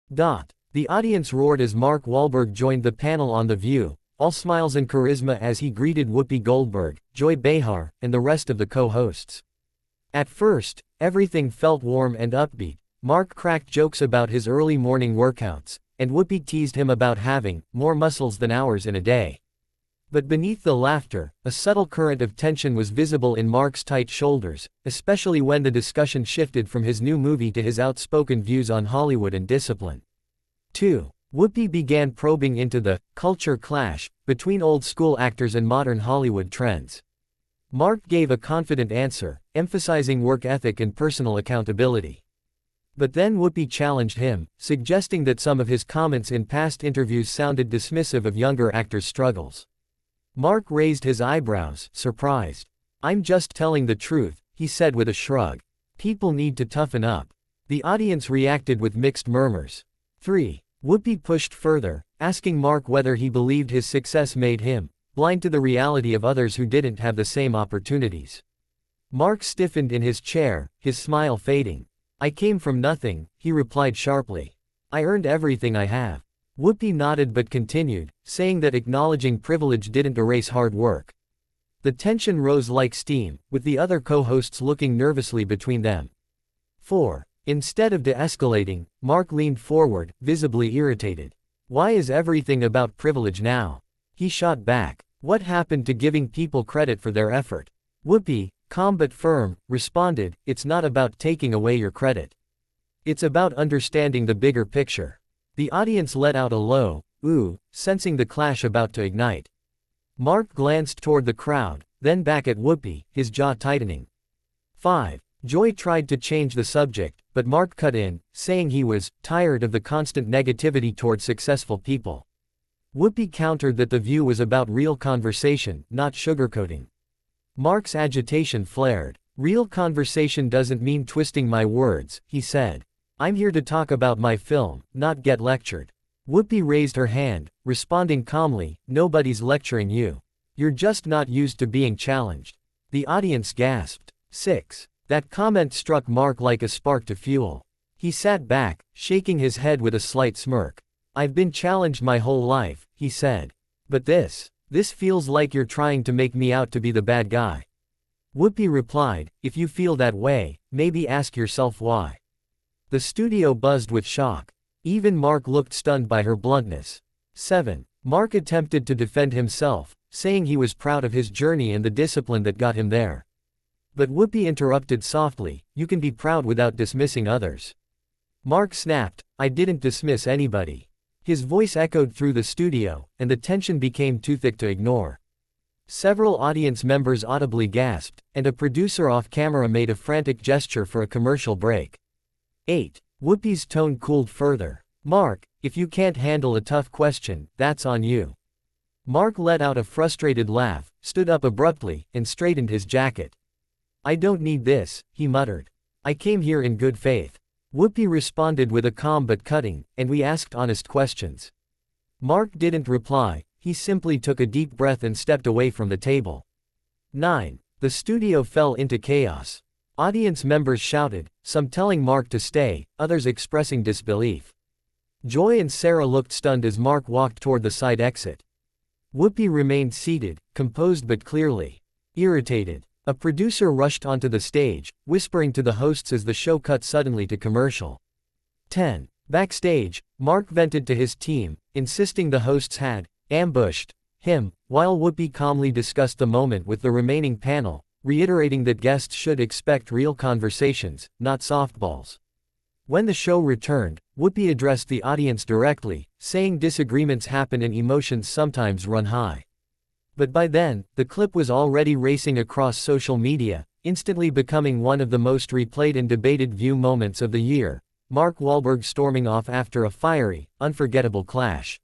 The audience roared as Mark Wahlberg joined the panel on The View, all smiles and charisma as he greeted Whoopi Goldberg, Joy Behar, and the rest of the co-hosts. At first, everything felt warm and upbeat. Mark cracked jokes about his early morning workouts, and Whoopi teased him about having more muscles than hours in a day. But beneath the laughter, a subtle current of tension was visible in Mark's tight shoulders, especially when the discussion shifted from his new movie to his outspoken views on Hollywood and discipline. 2. Whoopi began probing into the culture clash between old-school actors and modern Hollywood trends. Mark gave a confident answer, emphasizing work ethic and personal accountability. But then Whoopi challenged him, suggesting that some of his comments in past interviews sounded dismissive of younger actors' struggles. Mark raised his eyebrows, surprised. "I'm just telling the truth," he said with a shrug. "People need to toughen up." The audience reacted with mixed murmurs. 3. Whoopi pushed further, asking Mark whether he believed his success made him blind to the reality of others who didn't have the same opportunities. Mark stiffened in his chair, his smile fading. "I came from nothing," he replied sharply. "I earned everything I have." Whoopi nodded but continued, saying that acknowledging privilege didn't erase hard work. The tension rose like steam, with the other co-hosts looking nervously between them. 4. Instead of de-escalating, Mark leaned forward, visibly irritated. "Why is everything about privilege now?" he shot back. "What happened to giving people credit for their effort?" Whoopi, calm but firm, responded, "It's not about taking away your credit. It's about understanding the bigger picture." The audience let out a low ooh, sensing the clash about to ignite. Mark glanced toward the crowd, then back at Whoopi, his jaw tightening. 5. Joy tried to change the subject, but Mark cut in, saying he was tired of the constant negativity toward successful people. Whoopi countered that The View was about real conversation, not sugarcoating. Mark's agitation flared. "Real conversation doesn't mean twisting my words," he said. "I'm here to talk about my film, not get lectured." Whoopi raised her hand, responding calmly, "Nobody's lecturing you. You're just not used to being challenged." The audience gasped. 6. That comment struck Mark like a spark to fuel. He sat back, shaking his head with a slight smirk. "I've been challenged my whole life," he said. "But this feels like you're trying to make me out to be the bad guy." Whoopi replied, "If you feel that way, maybe ask yourself why." The studio buzzed with shock. Even Mark looked stunned by her bluntness. 7. Mark attempted to defend himself, saying he was proud of his journey and the discipline that got him there. But Whoopi interrupted softly, "You can be proud without dismissing others." Mark snapped, "I didn't dismiss anybody." His voice echoed through the studio, and the tension became too thick to ignore. Several audience members audibly gasped, and a producer off-camera made a frantic gesture for a commercial break. 8. Whoopi's tone cooled further. "Mark, if you can't handle a tough question, that's on you." Mark let out a frustrated laugh, stood up abruptly, and straightened his jacket. "I don't need this," he muttered. "I came here in good faith." Whoopi responded with a calm but cutting, "And we asked honest questions." Mark didn't reply, he simply took a deep breath and stepped away from the table. 9. The studio fell into chaos. Audience members shouted, some telling Mark to stay, others expressing disbelief. Joy and Sarah looked stunned as Mark walked toward the side exit. Whoopi remained seated, composed but clearly irritated. A producer rushed onto the stage, whispering to the hosts as the show cut suddenly to commercial. 10. Backstage, Mark vented to his team, insisting the hosts had ambushed him, while Whoopi calmly discussed the moment with the remaining panel, reiterating that guests should expect real conversations, not softballs. When the show returned, Whoopi addressed the audience directly, saying disagreements happen and emotions sometimes run high. But by then, the clip was already racing across social media, instantly becoming one of the most replayed and debated View moments of the year. Mark Wahlberg storming off after a fiery, unforgettable clash.